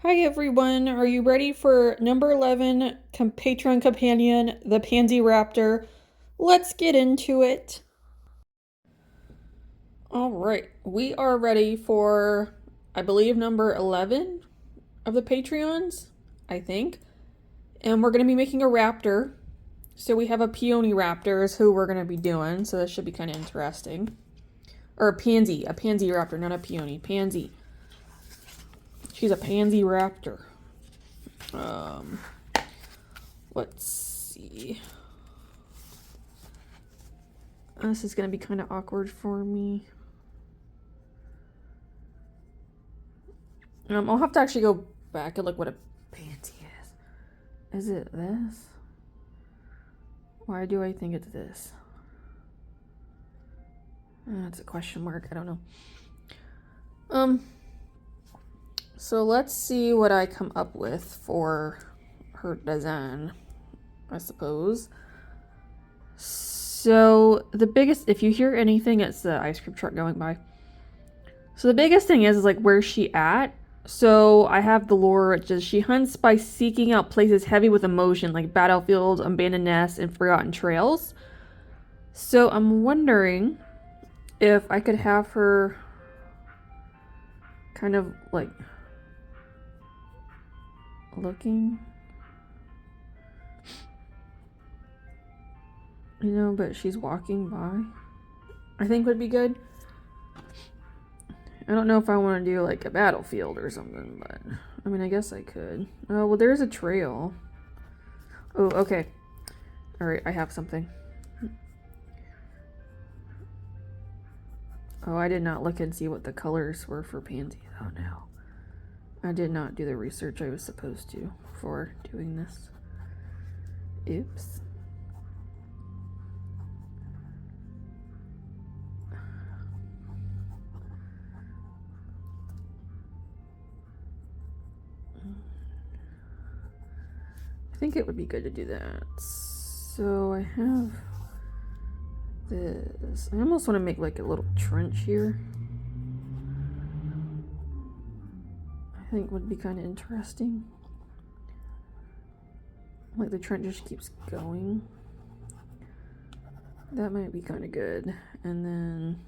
Hi everyone, are you ready for number 11 Patreon companion, the Pansy Raptor? Let's get into it. Alright, we are ready for, I believe, number 11 of the Patreons, I think. And we're going to be making a raptor. So we have a peony raptor is who we're going to be doing, so this should be kind of interesting. Or a pansy raptor, not a peony. Pansy. She's a pansy raptor. Let's see. This is going to be kind of awkward for me. I'll have to actually go back and look what a pansy is. Is it this? Why do I think it's this? It's a question mark. I don't know. So let's see what I come up with for her design, I suppose. So the biggest, if you hear anything, it's the ice cream truck going by. So the biggest thing is like, where's she at? So I have the lore, which is she hunts by seeking out places heavy with emotion, like battlefields, abandoned nests, and forgotten trails. So I'm wondering if I could have her kind of like looking, but she's walking by, I think would be good. I don't know if I want to do like a battlefield or something, but I mean, I guess I could. Oh, well, there's a trail. Oh, okay. All right, I have something. Oh, I did not look and see what the colors were for Pansy. Oh, no. I did not do the research I was supposed to for doing this. Oops. I think it would be good to do that. So I have this. I almost want to make like a little trench here. I think would be kind of interesting. Like the trench just keeps going. That might be kind of good. And then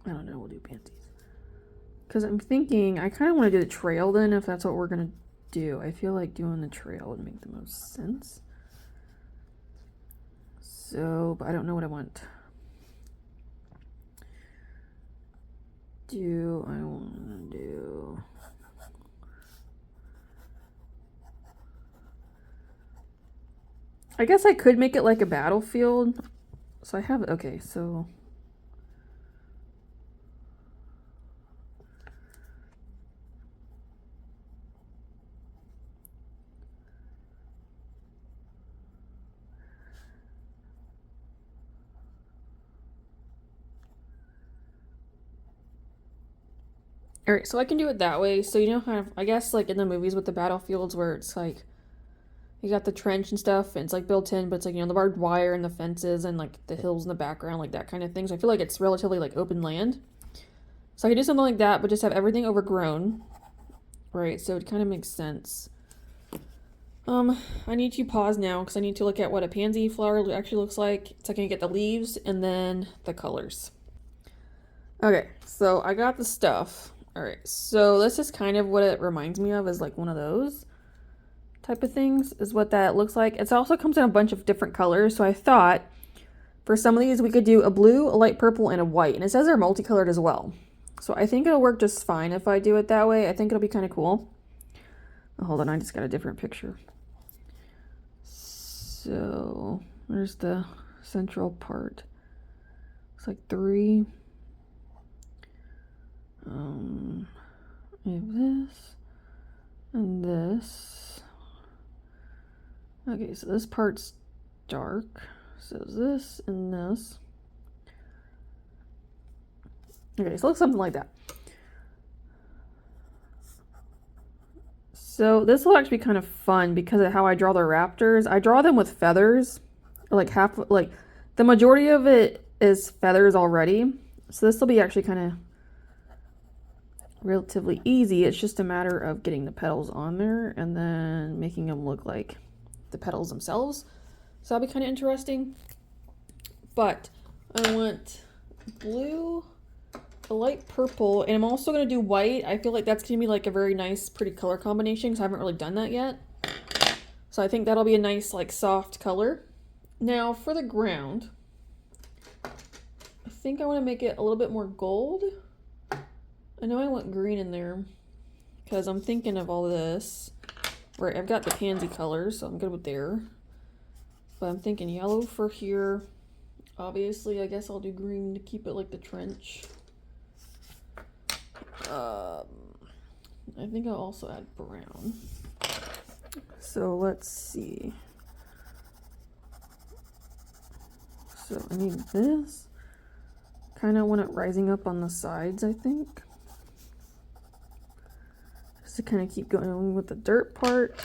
I don't know, we'll do pansies. Because I'm thinking, I kind of want to do the trail then, if that's what we're going to do. I feel like doing the trail would make the most sense. So, but I don't know what I want. Do I want to do... I guess I could make it like a battlefield. So I have, okay, so... Alright, so I can do it that way. So, kind of, I guess, like in the movies with the battlefields where it's like, you got the trench and stuff, and it's like built in, but it's like, the barbed wire and the fences and like the hills in the background, like that kind of thing. So I feel like it's relatively like open land. So I could do something like that, but just have everything overgrown. Right, so it kind of makes sense. I need to pause now because I need to look at what a pansy flower actually looks like. So I can get the leaves and then the colors. Okay, so I got the stuff. Alright, so this is kind of what it reminds me of, is like one of those type of things, is what that looks like. It also comes in a bunch of different colors, so I thought for some of these we could do a blue, a light purple, and a white. And it says they're multicolored as well. So I think it'll work just fine if I do it that way. I think it'll be kind of cool. Oh, hold on, I just got a different picture. So there's the central part. It's like 3. I have this and this. Okay, so this part's dark. So this and this. Okay, so it looks something like that. So this will actually be kind of fun because of how I draw the raptors. I draw them with feathers, like the majority of it is feathers already. So this will be actually kind of relatively easy. It's just a matter of getting the petals on there and then making them look like the petals themselves. So that'll be kind of interesting. But I want blue, a light purple, and I'm also going to do white. I feel like that's going to be like a very nice, pretty color combination because I haven't really done that yet. So I think that'll be a nice, like, soft color. Now for the ground, I think I want to make it a little bit more gold. I know I want green in there because I'm thinking of all this. Right, I've got the pansy colors, so I'm good with there. But I'm thinking yellow for here. Obviously, I guess I'll do green to keep it like the trench. I think I'll also add brown. So let's see. So I need this. Kind of want it rising up on the sides, I think. Just to kind of keep going with the dirt part.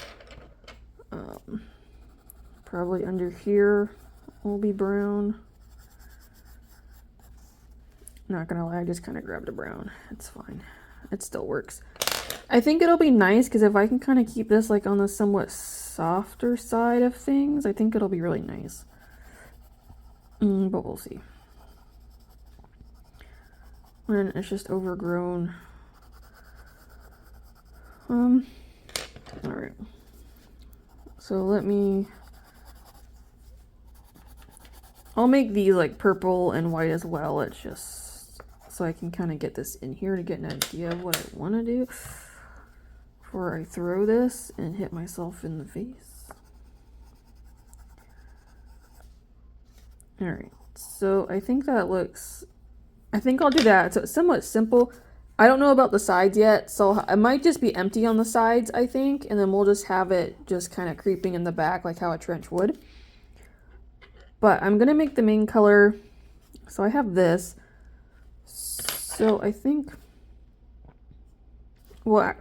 Probably under here will be brown. Not gonna lie, I just kind of grabbed a brown. It's fine. It still works. I think it'll be nice because if I can kind of keep this like on the somewhat softer side of things, I think it'll be really nice. But we'll see. And it's just overgrown. Alright. So I'll make these like purple and white as well. It's just so I can kind of get this in here to get an idea of what I want to do before I throw this and hit myself in the face. Alright, so I think that looks, I think I'll do that. So it's somewhat simple. I don't know about the sides yet, so it might just be empty on the sides, I think, and then we'll just have it just kind of creeping in the back like how a trench would. But I'm going to make the main color, so I have this. So I think, well,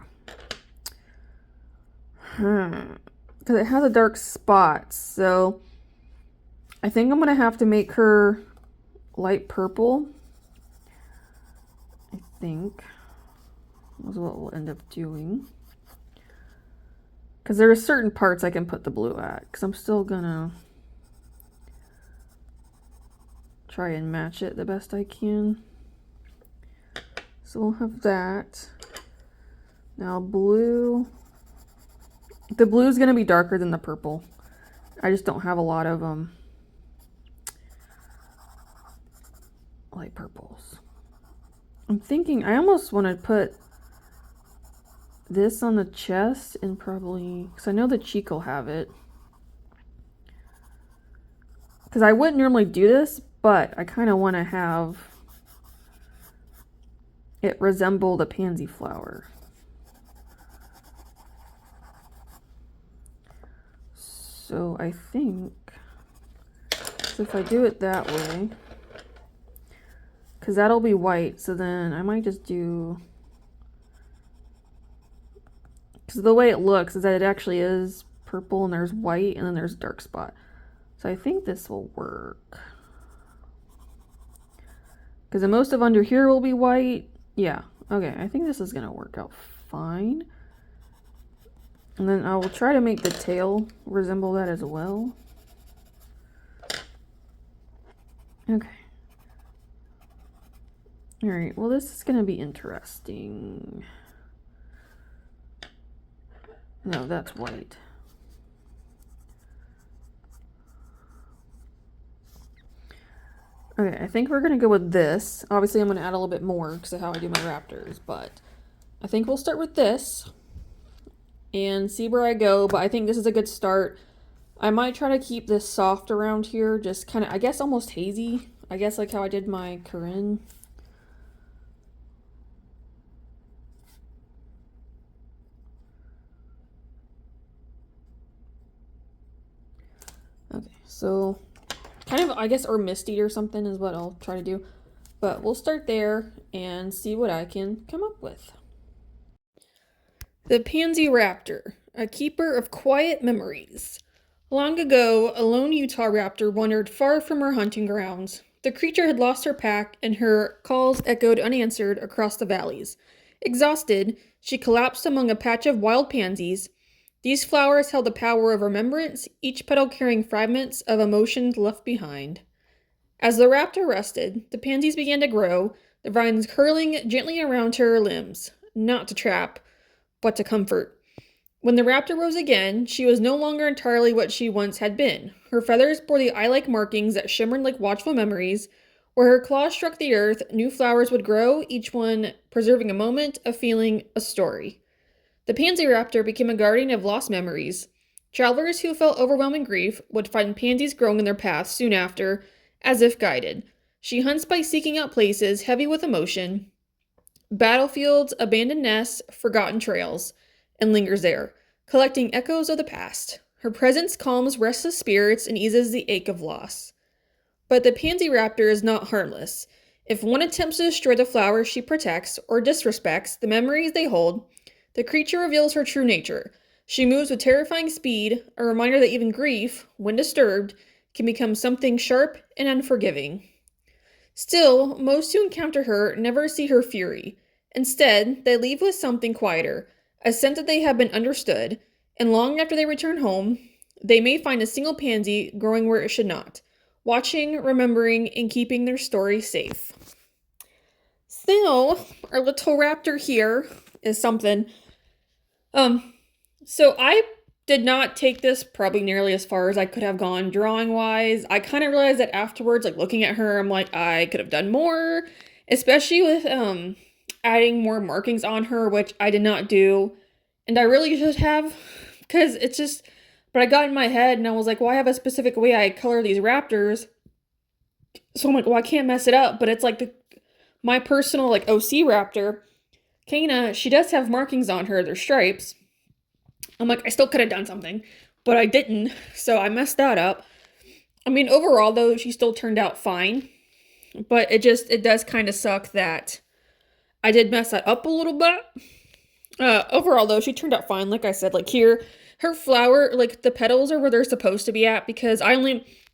because it has a dark spot, so I think I'm going to have to make her light purple. I think that's what we'll end up doing. Because there are certain parts I can put the blue at, because I'm still going to try and match it the best I can. So we'll have that. Now blue. The blue is going to be darker than the purple. I just don't have a lot of light purples. I'm thinking I almost want to put this on the chest and probably, because I know the cheek will have it. Because I wouldn't normally do this, but I kind of want to have it resemble the pansy flower. So I think, so if I do it that way, because that'll be white, so then I might just do, because the way it looks is that it actually is purple and there's white and then there's a dark spot. So I think this will work. Because most of under here will be white. Yeah, okay, I think this is going to work out fine. And then I will try to make the tail resemble that as well. Okay. Alright, well this is going to be interesting. No, that's white. Okay, I think we're going to go with this. Obviously, I'm going to add a little bit more because of how I do my raptors, but I think we'll start with this and see where I go, but I think this is a good start. I might try to keep this soft around here, just kind of, I guess, almost hazy. I guess like how I did my Corinne. Okay, so kind of, I guess, or misty or something is what I'll try to do. But we'll start there and see what I can come up with. The Pansy Raptor, a keeper of quiet memories. Long ago, a lone Utah raptor wandered far from her hunting grounds. The creature had lost her pack, and her calls echoed unanswered across the valleys. Exhausted, she collapsed among a patch of wild pansies. These flowers held the power of remembrance, each petal carrying fragments of emotions left behind. As the raptor rested, the pansies began to grow, the vines curling gently around her limbs, not to trap, but to comfort. When the raptor rose again, she was no longer entirely what she once had been. Her feathers bore the eye-like markings that shimmered like watchful memories. Where her claws struck the earth, new flowers would grow, each one preserving a moment, a feeling, a story. The pansy raptor became a guardian of lost memories. Travelers who felt overwhelming grief would find pansies growing in their paths soon after, as if guided. She hunts by seeking out places heavy with emotion, battlefields, abandoned nests, forgotten trails, and lingers there, collecting echoes of the past. Her presence calms restless spirits and eases the ache of loss. But the pansy raptor is not harmless. If one attempts to destroy the flowers she protects or disrespects the memories they hold, the creature reveals her true nature. She moves with terrifying speed, a reminder that even grief, when disturbed, can become something sharp and unforgiving. Still, most who encounter her never see her fury. Instead, they leave with something quieter, a sense that they have been understood, and long after they return home, they may find a single pansy growing where it should not, watching, remembering, and keeping their story safe. So, our little raptor here is something. So I did not take this probably nearly as far as I could have gone drawing wise. I kind of realized that afterwards, like looking at her, I'm like, I could have done more, especially with adding more markings on her, which I did not do. And I really should have, because it's just, but I got in my head and I was like, well, I have a specific way I color these raptors. So I'm like, well, I can't mess it up. But it's like my personal like OC raptor, Kana, she does have markings on her, they're stripes. I'm like, I still could have done something, but I didn't, so I messed that up. I mean, overall, though, she still turned out fine, but it does kind of suck that I did mess that up a little bit. Overall, though, she turned out fine. Like I said, like here, her flower, like the petals are where they're supposed to be at because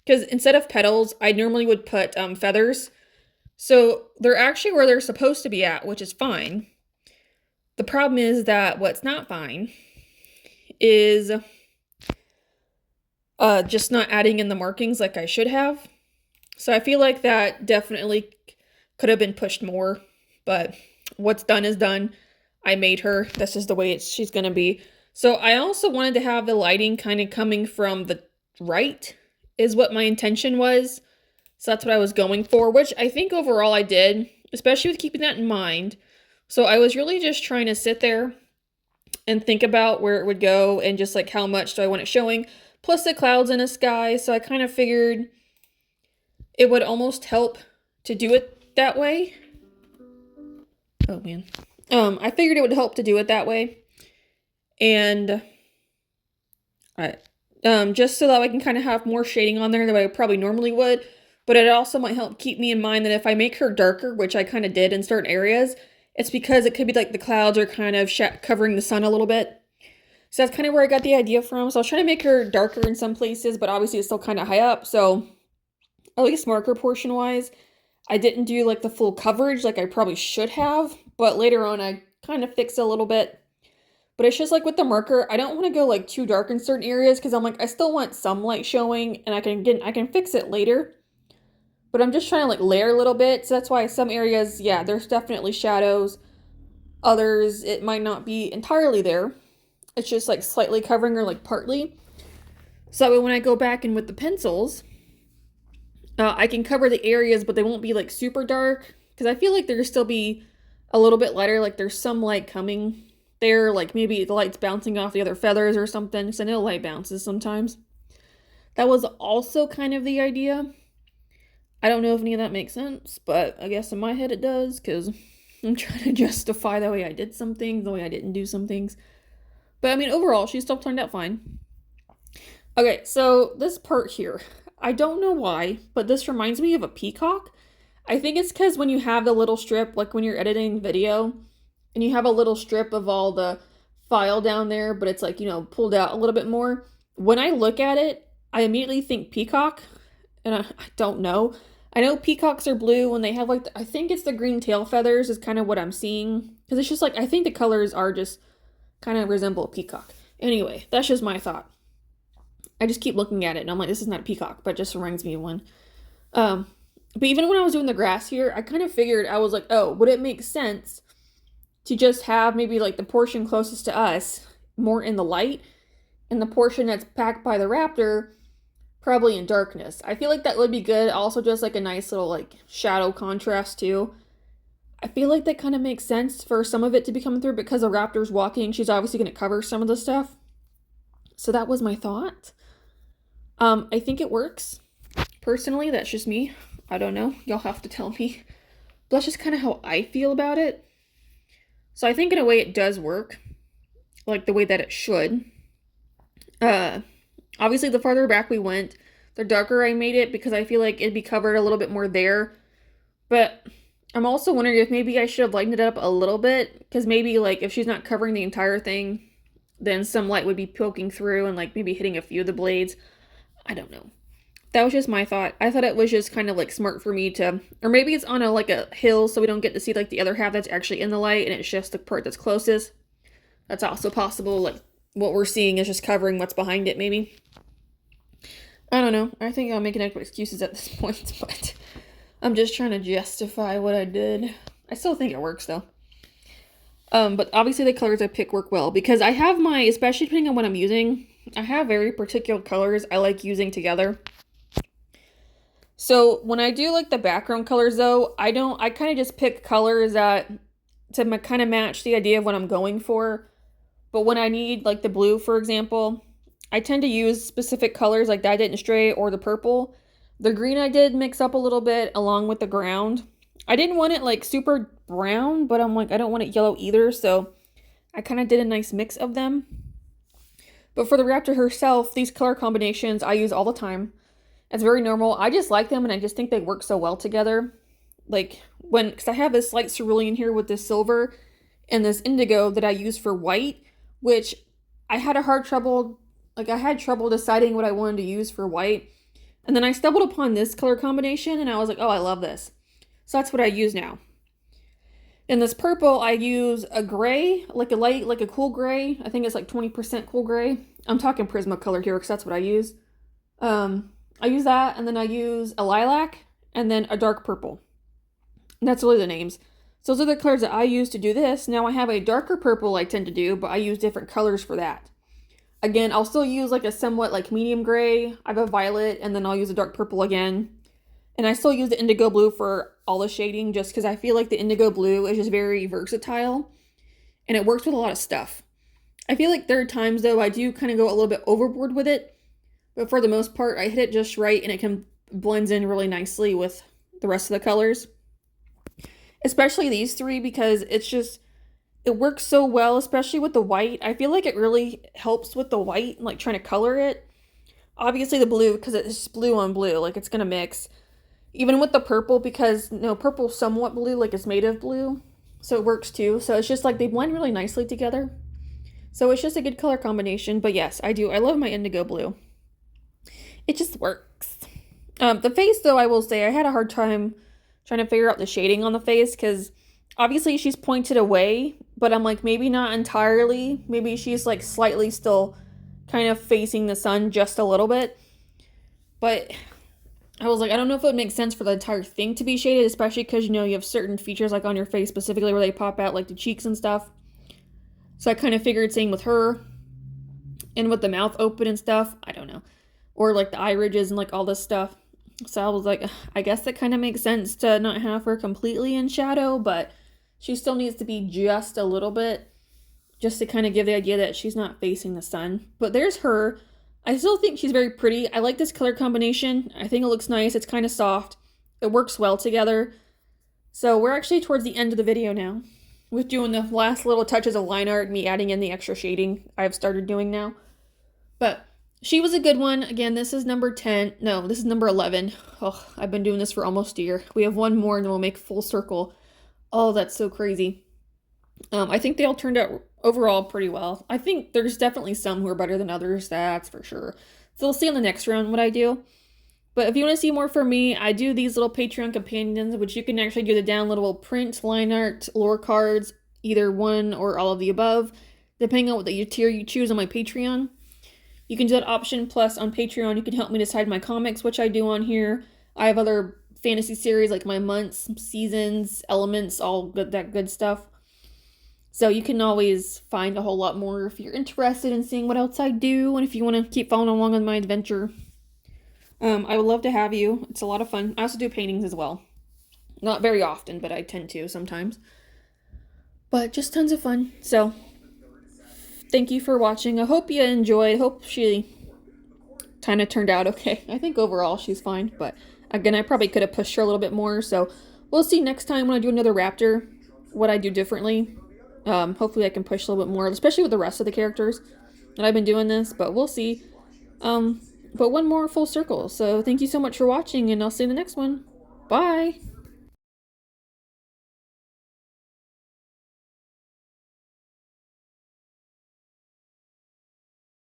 instead of petals, I normally would put feathers. So they're actually where they're supposed to be at, which is fine. The problem is that what's not fine is just not adding in the markings like I should have. So I feel like that definitely could have been pushed more, but what's done is done. I made her. This is the way she's going to be. So I also wanted to have the lighting kind of coming from the right is what my intention was. So that's what I was going for, which I think overall I did, especially with keeping that in mind. So I was really just trying to sit there and think about where it would go and just like how much do I want it showing, plus the clouds in the sky. So I kind of figured it would almost help to do it that way. Oh man. I figured it would help to do it that way. And just so that I can kind of have more shading on there than I probably normally would. But it also might help keep me in mind that if I make her darker, which I kind of did in certain areas, it's because it could be like the clouds are kind of covering the sun a little bit. So that's kind of where I got the idea from. So I was trying to make her darker in some places, but obviously it's still kind of high up. So at least marker portion wise, I didn't do like the full coverage like I probably should have. But later on, I kind of fixed it a little bit. But it's just like with the marker, I don't want to go like too dark in certain areas because I'm like, I still want some light showing and I can fix it later. But I'm just trying to like layer a little bit. So that's why some areas, yeah, there's definitely shadows. Others, it might not be entirely there. It's just like slightly covering or like partly. So that way when I go back in with the pencils, I can cover the areas, but they won't be like super dark. Because I feel like there'll still be a little bit lighter. Like there's some light coming there. Like maybe the light's bouncing off the other feathers or something. Because I know light bounces sometimes. That was also kind of the idea. I don't know if any of that makes sense, but I guess in my head it does, because I'm trying to justify the way I did some things, the way I didn't do some things. But I mean, overall, she still turned out fine. Okay, so this part here, I don't know why, but this reminds me of a peacock. I think it's because when you have the little strip, like when you're editing video, and you have a little strip of all the file down there, but it's like, pulled out a little bit more. When I look at it, I immediately think peacock, and I don't know. I know peacocks are blue when they have like, I think it's the green tail feathers is kind of what I'm seeing Because it's just like, I think the colors are just kind of resemble a peacock. Anyway, that's just my thought. I just keep looking at it and I'm like, this is not a peacock, but it just reminds me of one. But even when I was doing the grass here, I kind of figured, I was like, oh, would it make sense to just have maybe like the portion closest to us more in the light and the portion that's packed by the Raptor probably in darkness? I feel like that would be good. Also just like a nice little like shadow contrast too. I feel like that kind of makes sense for some of it to be coming through because the Raptor's walking. She's obviously going to cover some of the stuff. So that was my thought. I think it works. Personally, that's just me. I don't know. Y'all have to tell me. But that's just kind of how I feel about it. So I think in a way it does work. Like the way that it should. Obviously the farther back we went, the darker I made it because I feel like it'd be covered a little bit more there. But I'm also wondering if maybe I should have lightened it up a little bit. Because maybe like if she's not covering the entire thing, then some light would be poking through and like maybe hitting a few of the blades. I don't know. That was just my thought. I thought it was just kind of like smart for me to, or maybe it's on like a hill so we don't get to see like the other half that's actually in the light and it's just the part that's closest. That's also possible. Like what we're seeing is just covering what's behind it maybe. I don't know. I think I'm making excuses at this point, but I'm just trying to justify what I did. I still think it works though. But obviously the colors I pick work well because I have my, especially depending on what I'm using, I have very particular colors I like using together. So when I do like the background colors though, I kind of just pick colors that to kind of match the idea of what I'm going for. But when I need like the blue, for example, I tend to use specific colors like Dye Didn't Stray or the purple. The green I did mix up a little bit along with the ground. I didn't want it like super brown, but I'm like, I don't want it yellow either. So I kind of did a nice mix of them. But for the Raptor herself, these color combinations I use all the time. It's very normal. I just like them and I just think they work so well together. Like because I have this light cerulean here with this silver and this indigo that I use for white, which I had trouble deciding what I wanted to use for white. And then I stumbled upon this color combination and I was like, oh, I love this. So that's what I use now. In this purple, I use a gray, like a cool gray. I think it's like 20% cool gray. I'm talking Prismacolor here because that's what I use. I use that, and then I use a lilac, and then a dark purple. And that's really the names. So those are the colors that I use to do this. Now I have a darker purple I tend to do, but I use different colors for that. Again, I'll still use like a somewhat like medium gray. I have a violet, and then I'll use a dark purple again. And I still use the indigo blue for all the shading just because I feel like the indigo blue is just very versatile and it works with a lot of stuff. I feel like there are times though I do kind of go a little bit overboard with it, but for the most part I hit it just right and it blends in really nicely with the rest of the colors. Especially these three because it works so well, especially with the white. I feel like it really helps with the white, like trying to color it. Obviously the blue because it's blue on blue, like it's gonna mix. Even with the purple, because, purple's somewhat blue, like it's made of blue. So it works too. So it's just like they blend really nicely together. So it's just a good color combination. But yes, I do. I love my indigo blue. It just works. The face, though, I will say, I had a hard time trying to figure out the shading on the face. Because obviously she's pointed away. But I'm like, maybe not entirely. Maybe she's like slightly still kind of facing the sun just a little bit. But I was like, I don't know if it would make sense for the entire thing to be shaded, especially because, you have certain features like on your face specifically where they pop out, like the cheeks and stuff. So I kind of figured same with her and with the mouth open and stuff. I don't know. Or like the eye ridges and like all this stuff. So I was like, I guess that kind of makes sense to not have her completely in shadow, but she still needs to be just a little bit just to kind of give the idea that she's not facing the sun. But there's her. I still think she's very pretty. I like this color combination. I think it looks nice. It's kind of soft. It works well together. So we're actually towards the end of the video now with doing the last little touches of line art, me adding in the extra shading I've started doing now. But she was a good one. Again, this is number 10. No, this is number 11. Oh, I've been doing this for almost a year. We have one more and then we'll make full circle. Oh, that's so crazy. I think they all turned out overall pretty well. I think there's definitely some who are better than others, that's for sure. So we'll see on the next round what I do. But if you want to see more from me, I do these little Patreon companions, which you can actually do the downloadable print, line art, lore cards, either one or all of the above, depending on what tier you choose on my Patreon. You can do that option, plus on Patreon you can help me decide my comics, which I do on here. I have other fantasy series like my months, seasons, elements, all that good stuff. So you can always find a whole lot more if you're interested in seeing what else I do, and if you want to keep following along on my adventure. I would love to have you. It's a lot of fun. I also do paintings as well. Not very often, but I tend to sometimes. But just tons of fun. So, thank you for watching. I hope you enjoyed. Hope she kind of turned out okay. I think overall she's fine, but again, I probably could have pushed her a little bit more. So, we'll see next time when I do another Raptor what I do differently. Hopefully I can push a little bit more, especially with the rest of the characters that I've been doing this, but we'll see. But one more full circle. So thank you so much for watching, and I'll see you in the next one. Bye!